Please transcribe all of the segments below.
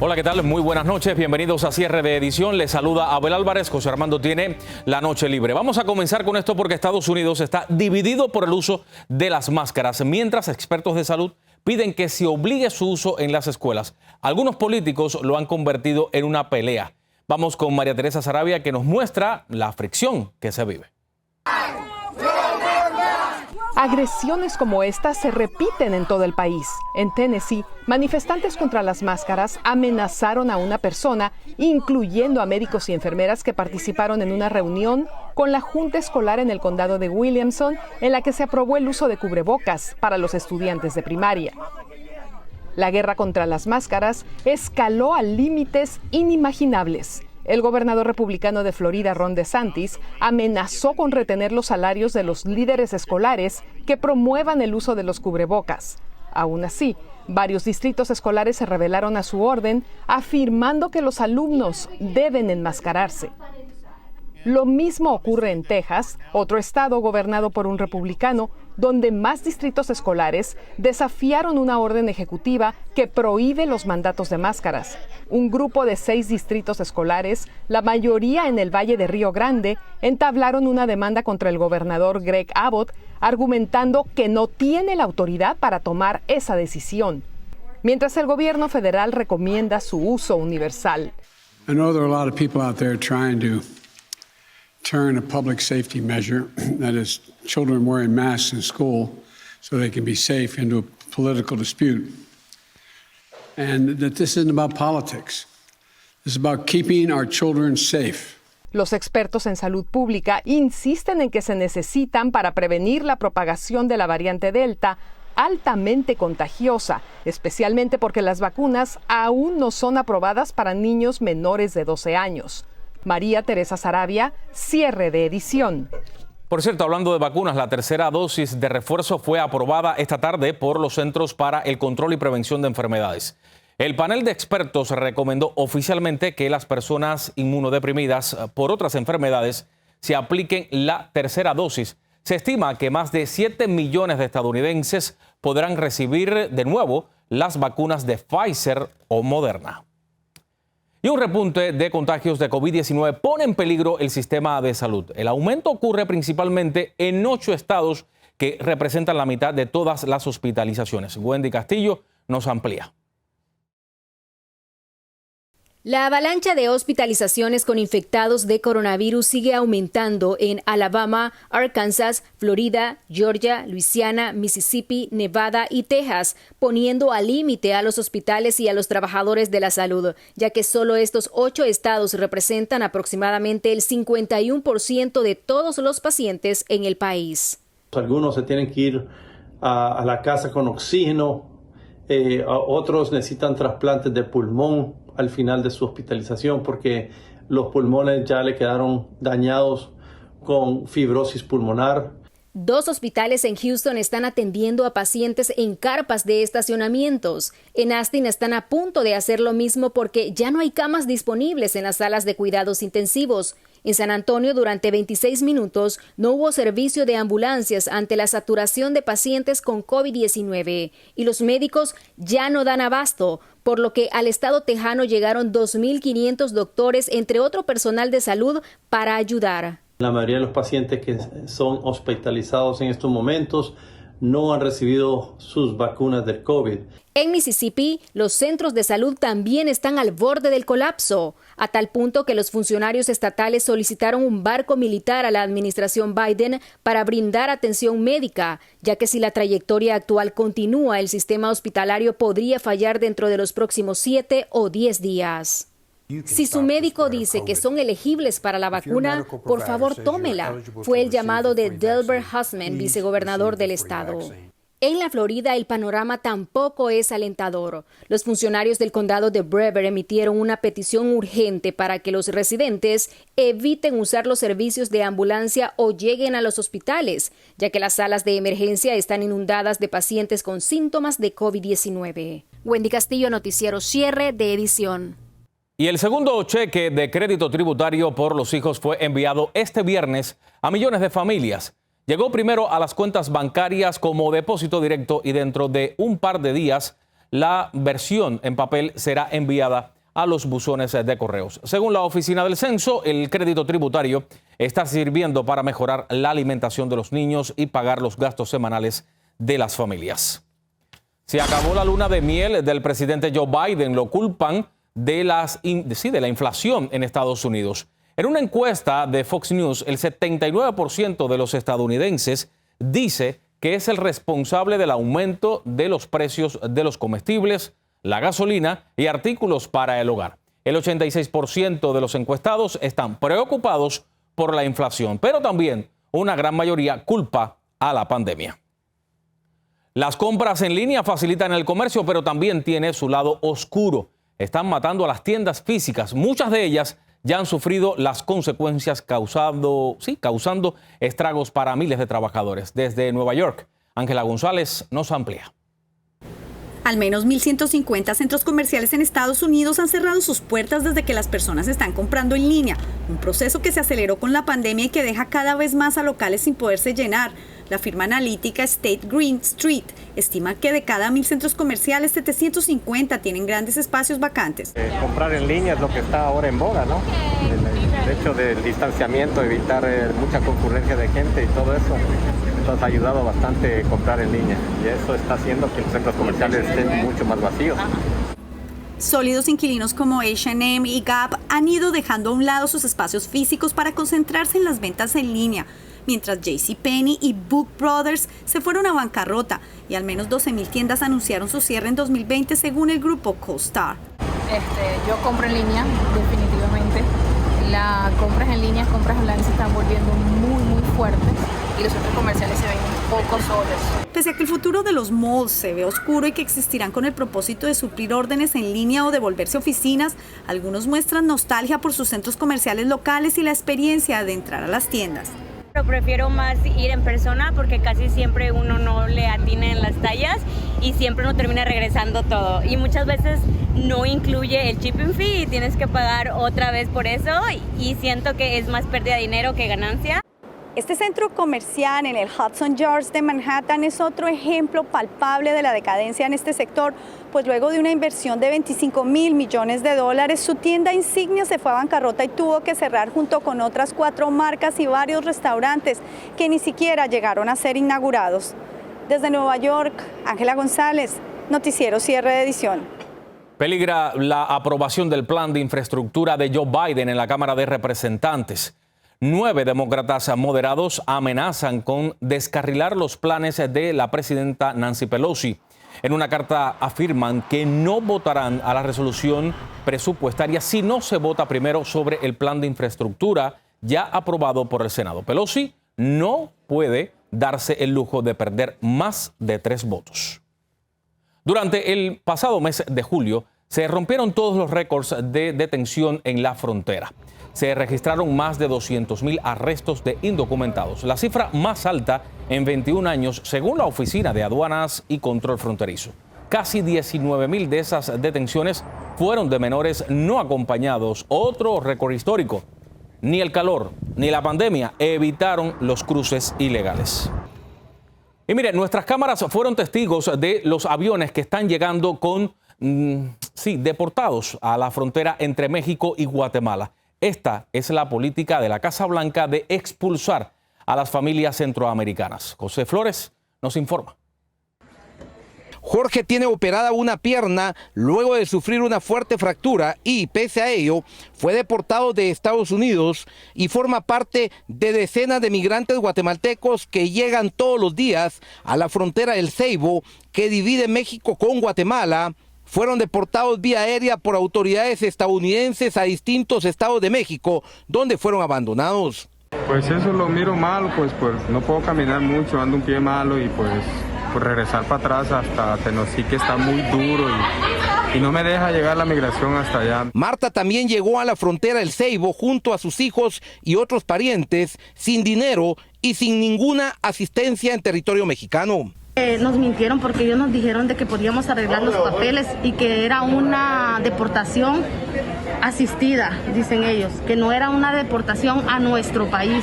Hola, ¿qué tal? Muy buenas noches, bienvenidos a Cierre de Edición. Les saluda Abel Álvarez. José Armando tiene la noche libre. Vamos a comenzar con esto porque Estados Unidos está dividido por el uso de las máscaras, mientras expertos de salud piden que se obligue su uso en las escuelas. Algunos políticos lo han convertido en una pelea. Vamos con María Teresa Saravia, que nos muestra la fricción que se vive. Agresiones como esta se repiten en todo el país. En Tennessee, manifestantes contra las máscaras amenazaron a una persona, incluyendo a médicos y enfermeras que participaron en una reunión con la Junta Escolar en el condado de Williamson, en la que se aprobó el uso de cubrebocas para los estudiantes de primaria. La guerra contra las máscaras escaló a límites inimaginables. El gobernador republicano de Florida, Ron DeSantis, amenazó con retener los salarios de los líderes escolares que promuevan el uso de los cubrebocas. Aún así, varios distritos escolares se rebelaron a su orden, afirmando que los alumnos deben enmascararse. Lo mismo ocurre en Texas, otro estado gobernado por un republicano, donde más distritos escolares desafiaron una orden ejecutiva que prohíbe los mandatos de máscaras. Un grupo de 6 distritos escolares, la mayoría en el Valle de Río Grande, entablaron una demanda contra el gobernador Greg Abbott, argumentando que no tiene la autoridad para tomar esa decisión. Mientras el gobierno federal recomienda su uso universal. I know there are a lot of people out there trying to turn a public safety measure, that is children wearing masks in school so they can be safe, into a political dispute. And that this isn't about politics. This is about keeping our children safe. Los expertos en salud pública insisten en que se necesitan para prevenir la propagación de la variante Delta, altamente contagiosa, especialmente porque las vacunas aún no son aprobadas para niños menores de 12 años. María Teresa Saravia, Cierre de Edición. Por cierto, hablando de vacunas, la tercera dosis de refuerzo fue aprobada esta tarde por los Centros para el Control y Prevención de Enfermedades. El panel de expertos recomendó oficialmente que las personas inmunodeprimidas por otras enfermedades se apliquen la tercera dosis. Se estima que más de 7 millones de estadounidenses podrán recibir de nuevo las vacunas de Pfizer o Moderna. Y un repunte de contagios de COVID-19 pone en peligro el sistema de salud. El aumento ocurre principalmente en 8 estados que representan la mitad de todas las hospitalizaciones. Wendy Castillo nos amplía. La avalancha de hospitalizaciones con infectados de coronavirus sigue aumentando en Alabama, Arkansas, Florida, Georgia, Luisiana, Mississippi, Nevada y Texas, poniendo al límite a los hospitales y a los trabajadores de la salud, ya que solo estos 8 estados representan aproximadamente el 51% de todos los pacientes en el país. Algunos se tienen que ir a la casa con oxígeno, otros necesitan trasplantes de pulmón al final de su hospitalización porque los pulmones ya le quedaron dañados con fibrosis pulmonar. 2 hospitales en Houston están atendiendo a pacientes en carpas de estacionamientos. En Austin están a punto de hacer lo mismo porque ya no hay camas disponibles en las salas de cuidados intensivos. En San Antonio, durante 26 minutos, no hubo servicio de ambulancias ante la saturación de pacientes con COVID-19 y los médicos ya no dan abasto, por lo que al estado tejano llegaron 2.500 doctores, entre otro personal de salud, para ayudar. La mayoría de los pacientes que son hospitalizados en estos momentos no han recibido sus vacunas del COVID. En Mississippi, los centros de salud también están al borde del colapso, a tal punto que los funcionarios estatales solicitaron un barco militar a la administración Biden para brindar atención médica, ya que si la trayectoria actual continúa, el sistema hospitalario podría fallar dentro de los próximos 7 o 10 días. Si su médico dice que son elegibles para la vacuna, por favor tómela, fue el llamado de Delbert Hosemann, vicegobernador del estado. En la Florida, el panorama tampoco es alentador. Los funcionarios del condado de Brevard emitieron una petición urgente para que los residentes eviten usar los servicios de ambulancia o lleguen a los hospitales, ya que las salas de emergencia están inundadas de pacientes con síntomas de COVID-19. Wendy Castillo, Noticiero Cierre de Edición. Y el segundo cheque de crédito tributario por los hijos fue enviado este viernes a millones de familias. Llegó primero a las cuentas bancarias como depósito directo y dentro de un par de días la versión en papel será enviada a los buzones de correos. Según la Oficina del Censo, el crédito tributario está sirviendo para mejorar la alimentación de los niños y pagar los gastos semanales de las familias. Se acabó la luna de miel del presidente Joe Biden. Lo culpan de la inflación en Estados Unidos. En una encuesta de Fox News, el 79% de los estadounidenses dice que es el responsable del aumento de los precios de los comestibles, la gasolina y artículos para el hogar. El 86% de los encuestados están preocupados por la inflación, pero también una gran mayoría culpa a la pandemia. Las compras en línea facilitan el comercio, pero también tiene su lado oscuro. Están matando a las tiendas físicas. Muchas de ellas ya han sufrido las consecuencias causando estragos para miles de trabajadores. Desde Nueva York, Ángela González nos amplía. Al menos 1.150 centros comerciales en Estados Unidos han cerrado sus puertas desde que las personas están comprando en línea, un proceso que se aceleró con la pandemia y que deja cada vez más a locales sin poderse llenar. La firma analítica State Green Street estima que de cada 1.000 centros comerciales, 750 tienen grandes espacios vacantes. Comprar en línea es lo que está ahora en boga, ¿no? El hecho del distanciamiento, evitar mucha concurrencia de gente y todo eso. Entonces ha ayudado bastante comprar en línea y eso está haciendo que los centros comerciales estén mucho más vacíos. Sólidos inquilinos como H&M y Gap han ido dejando a un lado sus espacios físicos para concentrarse en las ventas en línea, mientras JCPenney y Book Brothers se fueron a bancarrota y al menos 12.000 tiendas anunciaron su cierre en 2020 según el grupo CoStar. Yo compro en línea, definitivamente. Las compras en línea, compras online se están volviendo muy fuertes y los centros comerciales se ven un poco solos. Pese a que el futuro de los malls se ve oscuro y que existirán con el propósito de suplir órdenes en línea o de volverse oficinas, algunos muestran nostalgia por sus centros comerciales locales y la experiencia de entrar a las tiendas. Pero prefiero más ir en persona porque casi siempre uno no le atina en las tallas y siempre uno termina regresando todo. Y muchas veces no incluye el shipping fee y tienes que pagar otra vez por eso y siento que es más pérdida de dinero que ganancia. Este centro comercial en el Hudson Yards de Manhattan es otro ejemplo palpable de la decadencia en este sector, pues luego de una inversión de $25.000 millones, su tienda insignia se fue a bancarrota y tuvo que cerrar junto con otras 4 marcas y varios restaurantes que ni siquiera llegaron a ser inaugurados. Desde Nueva York, Ángela González, Noticiero Cierre de Edición. Peligra la aprobación del plan de infraestructura de Joe Biden en la Cámara de Representantes. 9 demócratas moderados amenazan con descarrilar los planes de la presidenta Nancy Pelosi. En una carta afirman que no votarán a la resolución presupuestaria si no se vota primero sobre el plan de infraestructura ya aprobado por el Senado. Pelosi no puede darse el lujo de perder más de 3 votos. Durante el pasado mes de julio se rompieron todos los récords de detención en la frontera. Se registraron más de 200.000 arrestos de indocumentados, la cifra más alta en 21 años, según la Oficina de Aduanas y Control Fronterizo. Casi 19.000 de esas detenciones fueron de menores no acompañados, otro récord histórico. Ni el calor ni la pandemia evitaron los cruces ilegales. Y miren, nuestras cámaras fueron testigos de los aviones que están llegando con, deportados a la frontera entre México y Guatemala. Esta es la política de la Casa Blanca de expulsar a las familias centroamericanas. José Flores nos informa. Jorge tiene operada una pierna luego de sufrir una fuerte fractura y, pese a ello, fue deportado de Estados Unidos y forma parte de decenas de migrantes guatemaltecos que llegan todos los días a la frontera del Ceibo, que divide México con Guatemala. Fueron deportados vía aérea por autoridades estadounidenses a distintos estados de México, donde fueron abandonados. Pues eso lo miro mal, pues no puedo caminar mucho, ando un pie malo y pues regresar para atrás hasta Tenosí, que está muy duro y no me deja llegar la migración hasta allá. Marta también llegó a la frontera del Ceibo junto a sus hijos y otros parientes, sin dinero y sin ninguna asistencia en territorio mexicano. Nos mintieron porque ellos nos dijeron de que podíamos arreglar los papeles y que era una deportación asistida, dicen ellos, que no era una deportación a nuestro país.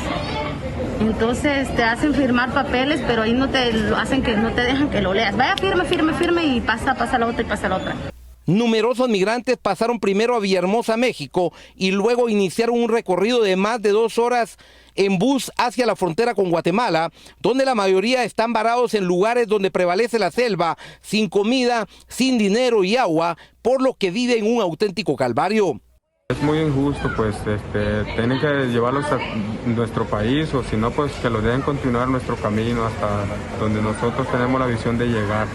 Entonces te hacen firmar papeles, pero ahí no te hacen que no te dejan que lo leas. Vaya, firme y pasa la otra y pasa la otra. Numerosos migrantes pasaron primero a Villahermosa, México, y luego iniciaron un recorrido de más de 2 horas en bus hacia la frontera con Guatemala, donde la mayoría están varados en lugares donde prevalece la selva, sin comida, sin dinero y agua, por lo que viven un auténtico calvario. Es muy injusto, pues tienen que llevarlos a nuestro país, o si no, pues que los dejen continuar nuestro camino hasta donde nosotros tenemos la visión de llegar.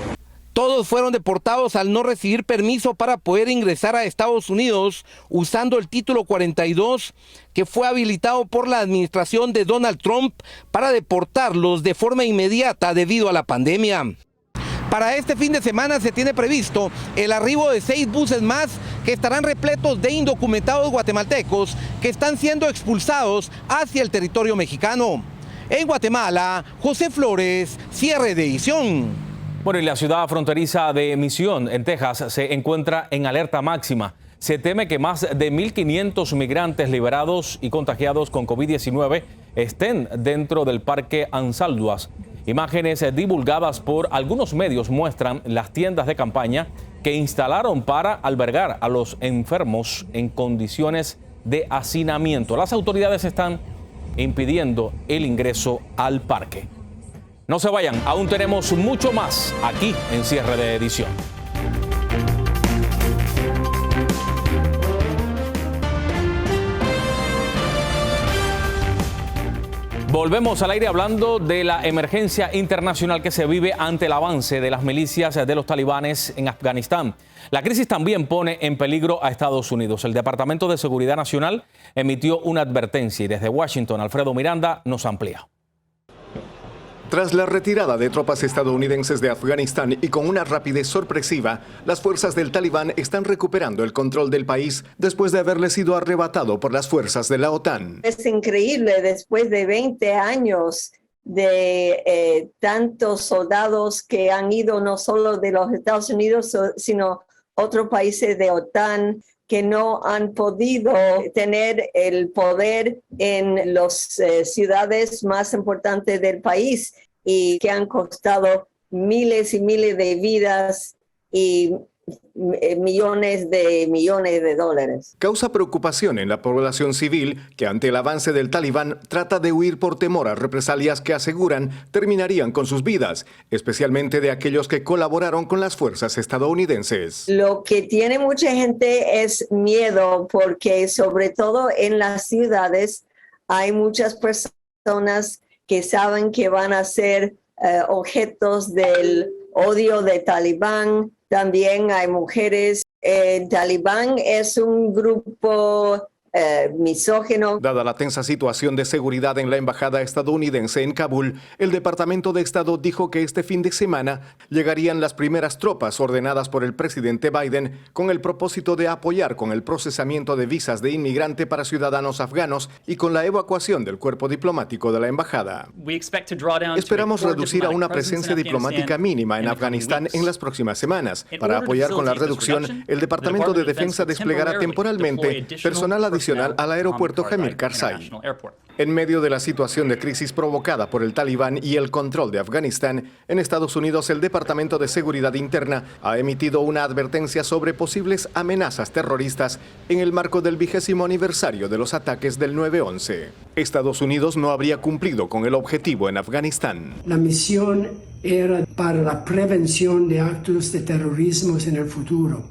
Todos fueron deportados al no recibir permiso para poder ingresar a Estados Unidos usando el título 42 que fue habilitado por la administración de Donald Trump para deportarlos de forma inmediata debido a la pandemia. Para este fin de semana se tiene previsto el arribo de 6 buses más que estarán repletos de indocumentados guatemaltecos que están siendo expulsados hacia el territorio mexicano. En Guatemala, José Flores, cierre de edición. Bueno, y la ciudad fronteriza de Mission, en Texas, se encuentra en alerta máxima. Se teme que más de 1.500 migrantes liberados y contagiados con COVID-19 estén dentro del Parque Ansalduas. Imágenes divulgadas por algunos medios muestran las tiendas de campaña que instalaron para albergar a los enfermos en condiciones de hacinamiento. Las autoridades están impidiendo el ingreso al parque. No se vayan, aún tenemos mucho más aquí en Cierre de Edición. Volvemos al aire hablando de la emergencia internacional que se vive ante el avance de las milicias de los talibanes en Afganistán. La crisis también pone en peligro a Estados Unidos. El Departamento de Seguridad Nacional emitió una advertencia y desde Washington, Alfredo Miranda nos amplía. Tras la retirada de tropas estadounidenses de Afganistán y con una rapidez sorpresiva, las fuerzas del Talibán están recuperando el control del país después de haberle sido arrebatado por las fuerzas de la OTAN. Es increíble, después de 20 años de tantos soldados que han ido no solo de los Estados Unidos, sino otros países de OTAN, que no han podido tener el poder en las ciudades más importantes del país y que han costado miles y miles de vidas y millones de dólares. Causa preocupación en la población civil que ante el avance del Talibán trata de huir por temor a represalias que aseguran terminarían con sus vidas, especialmente de aquellos que colaboraron con las fuerzas estadounidenses. Lo que tiene mucha gente es miedo porque sobre todo en las ciudades hay muchas personas que saben que van a ser objetos del odio de Talibán. También hay mujeres. El Talibán es un grupo misógino. Dada la tensa situación de seguridad en la embajada estadounidense en Kabul, el Departamento de Estado dijo que este fin de semana llegarían las primeras tropas ordenadas por el presidente Biden con el propósito de apoyar con el procesamiento de visas de inmigrante para ciudadanos afganos y con la evacuación del cuerpo diplomático de la embajada. Esperamos reducir a una presencia diplomática mínima en Afganistán en las próximas semanas. Para apoyar con la reducción, el Departamento de Defensa desplegará temporalmente personal adicional al aeropuerto Hamid Karzai. En medio de la situación de crisis provocada por el Talibán y el control de Afganistán, en Estados Unidos el Departamento de Seguridad Interna ha emitido una advertencia sobre posibles amenazas terroristas en el marco del 20º aniversario de los ataques del 9/11. Estados Unidos no habría cumplido con el objetivo en Afganistán. La misión era para la prevención de actos de terrorismo en el futuro.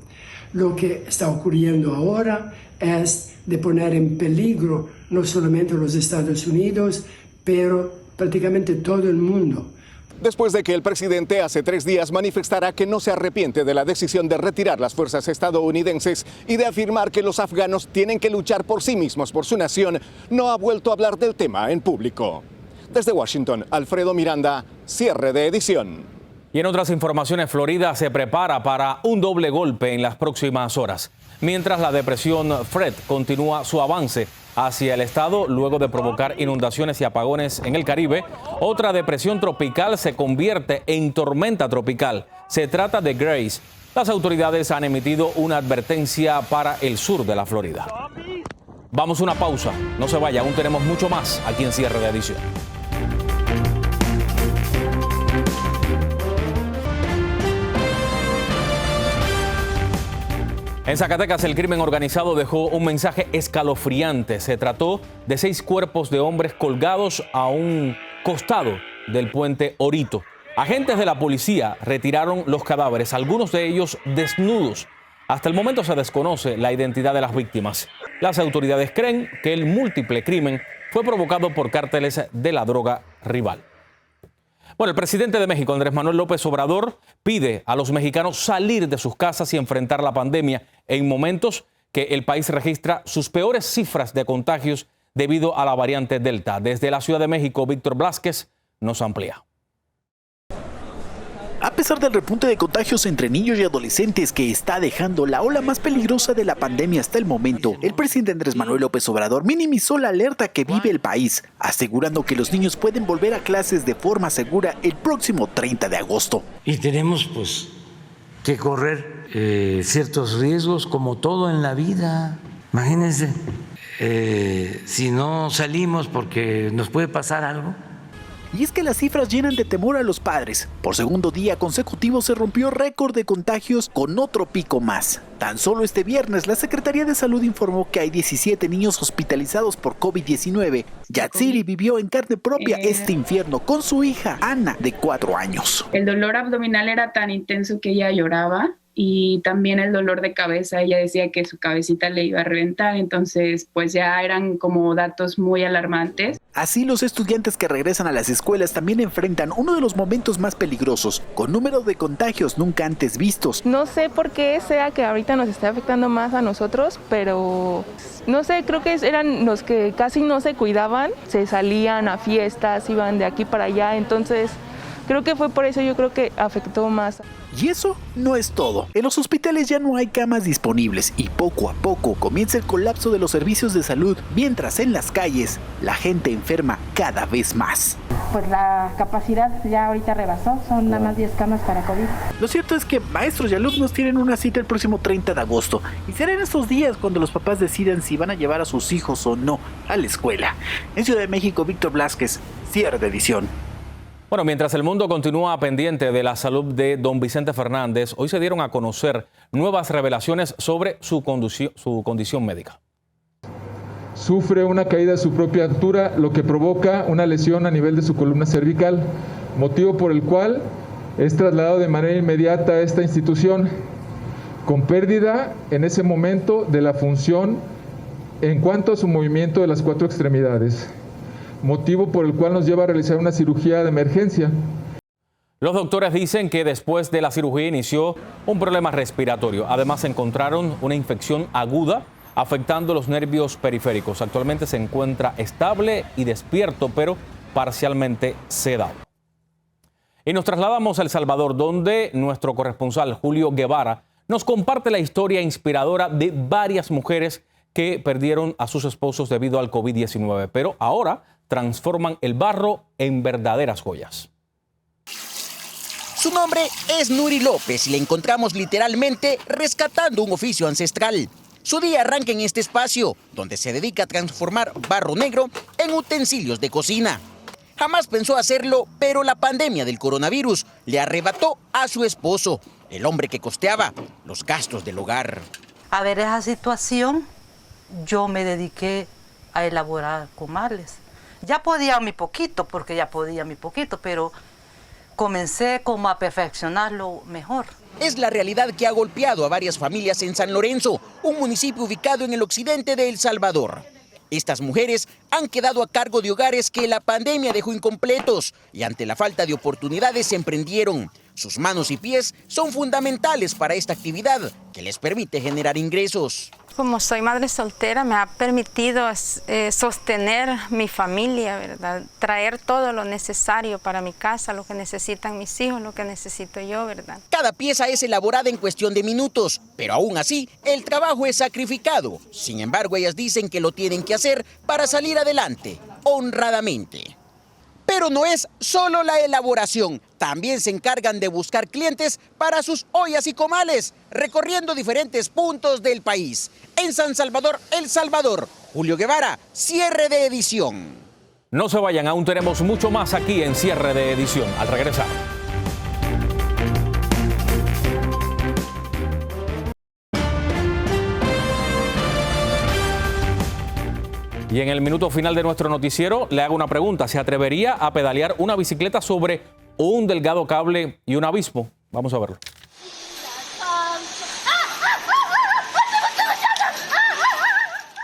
Lo que está ocurriendo ahora es de poner en peligro no solamente los Estados Unidos, pero prácticamente todo el mundo. Después de que el presidente hace 3 días manifestara que no se arrepiente de la decisión de retirar las fuerzas estadounidenses y de afirmar que los afganos tienen que luchar por sí mismos, por su nación, no ha vuelto a hablar del tema en público. Desde Washington, Alfredo Miranda, cierre de edición. Y en otras informaciones, Florida se prepara para un doble golpe en las próximas horas. Mientras la depresión Fred continúa su avance hacia el estado luego de provocar inundaciones y apagones en el Caribe, otra depresión tropical se convierte en tormenta tropical. Se trata de Grace. Las autoridades han emitido una advertencia para el sur de la Florida. Vamos a una pausa. No se vaya, aún tenemos mucho más aquí en Cierre de Edición. En Zacatecas, el crimen organizado dejó un mensaje escalofriante. Se trató de 6 cuerpos de hombres colgados a un costado del puente Orito. Agentes de la policía retiraron los cadáveres, algunos de ellos desnudos. Hasta el momento se desconoce la identidad de las víctimas. Las autoridades creen que el múltiple crimen fue provocado por cárteles de la droga rival. Bueno, el presidente de México, Andrés Manuel López Obrador, pide a los mexicanos salir de sus casas y enfrentar la pandemia en momentos que el país registra sus peores cifras de contagios debido a la variante Delta. Desde la Ciudad de México, Víctor Blázquez nos amplía. A pesar del repunte de contagios entre niños y adolescentes que está dejando la ola más peligrosa de la pandemia hasta el momento, el presidente Andrés Manuel López Obrador minimizó la alerta que vive el país, asegurando que los niños pueden volver a clases de forma segura el próximo 30 de agosto. Y tenemos pues que correr ciertos riesgos como todo en la vida. Imagínense, si no salimos porque nos puede pasar algo. Y es que las cifras llenan de temor a los padres. Por segundo día consecutivo se rompió récord de contagios con otro pico más. Tan solo este viernes la Secretaría de Salud informó que hay 17 niños hospitalizados por COVID-19. Yatsiri vivió en carne propia este infierno con su hija Ana, de 4 años. El dolor abdominal era tan intenso que ella lloraba. Y también el dolor de cabeza, ella decía que su cabecita le iba a reventar, entonces pues ya eran como datos muy alarmantes. Así los estudiantes que regresan a las escuelas también enfrentan uno de los momentos más peligrosos, con número de contagios nunca antes vistos. No sé por qué sea que ahorita nos está afectando más a nosotros, pero no sé, creo que eran los que casi no se cuidaban, se salían a fiestas, iban de aquí para allá, entonces creo que fue por eso, yo creo que afectó más. Y eso no es todo. En los hospitales ya no hay camas disponibles y poco a poco comienza el colapso de los servicios de salud, mientras en las calles la gente enferma cada vez más. Pues la capacidad ya ahorita rebasó, son nada más 10 camas para COVID. Lo cierto es que maestros y alumnos tienen una cita el próximo 30 de agosto y será en estos días cuando los papás decidan si van a llevar a sus hijos o no a la escuela. En Ciudad de México, Víctor Blázquez, cierre de edición. Bueno, mientras el mundo continúa pendiente de la salud de don Vicente Fernández, hoy se dieron a conocer nuevas revelaciones sobre su condición médica. Sufre una caída de su propia altura, lo que provoca una lesión a nivel de su columna cervical, motivo por el cual es trasladado de manera inmediata a esta institución, con pérdida en ese momento de la función en cuanto a su movimiento de las 4 extremidades. Motivo por el cual nos lleva a realizar una cirugía de emergencia. Los doctores dicen que después de la cirugía inició un problema respiratorio. Además encontraron una infección aguda afectando los nervios periféricos. Actualmente se encuentra estable y despierto, pero parcialmente sedado. Y nos trasladamos a El Salvador, donde nuestro corresponsal Julio Guevara nos comparte la historia inspiradora de varias mujeres que perdieron a sus esposos debido al COVID-19, pero ahora transforman el barro en verdaderas joyas. Su nombre es Nuri López y la encontramos literalmente rescatando un oficio ancestral. Su día arranca en este espacio, donde se dedica a transformar barro negro en utensilios de cocina. Jamás pensó hacerlo, pero la pandemia del coronavirus le arrebató a su esposo, el hombre que costeaba los gastos del hogar. A ver esa situación, yo me dediqué a elaborar comales. Ya podía mi poquito, pero comencé como a perfeccionarlo mejor. Es la realidad que ha golpeado a varias familias en San Lorenzo, un municipio ubicado en el occidente de El Salvador. Estas mujeres han quedado a cargo de hogares que la pandemia dejó incompletos y ante la falta de oportunidades emprendieron. Sus manos y pies son fundamentales para esta actividad que les permite generar ingresos. Como soy madre soltera, me ha permitido sostener mi familia, ¿verdad? Traer todo lo necesario para mi casa, lo que necesitan mis hijos, lo que necesito yo, ¿verdad? Cada pieza es elaborada en cuestión de minutos, pero aún así, el trabajo es sacrificado. Sin embargo, ellas dicen que lo tienen que hacer para salir adelante, honradamente. Pero no es solo la elaboración, también se encargan de buscar clientes para sus ollas y comales, recorriendo diferentes puntos del país. En San Salvador, El Salvador, Julio Guevara, cierre de edición. No se vayan, aún tenemos mucho más aquí en Cierre de Edición, al regresar. Y en el minuto final de nuestro noticiero le hago una pregunta. ¿Se atrevería a pedalear una bicicleta sobre un delgado cable y un abismo? Vamos a verlo.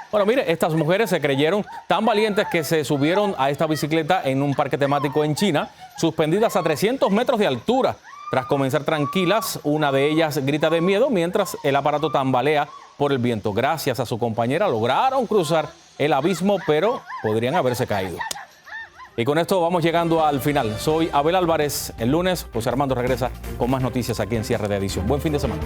Bueno, mire, estas mujeres se creyeron tan valientes que se subieron a esta bicicleta en un parque temático en China, suspendidas a 300 metros de altura. Tras comenzar tranquilas, una de ellas grita de miedo mientras el aparato tambalea por el viento. Gracias a su compañera lograron cruzar el abismo, pero podrían haberse caído. Y con esto vamos llegando al final. Soy Abel Álvarez. El lunes, José Armando regresa con más noticias aquí en Cierre de Edición. Buen fin de semana.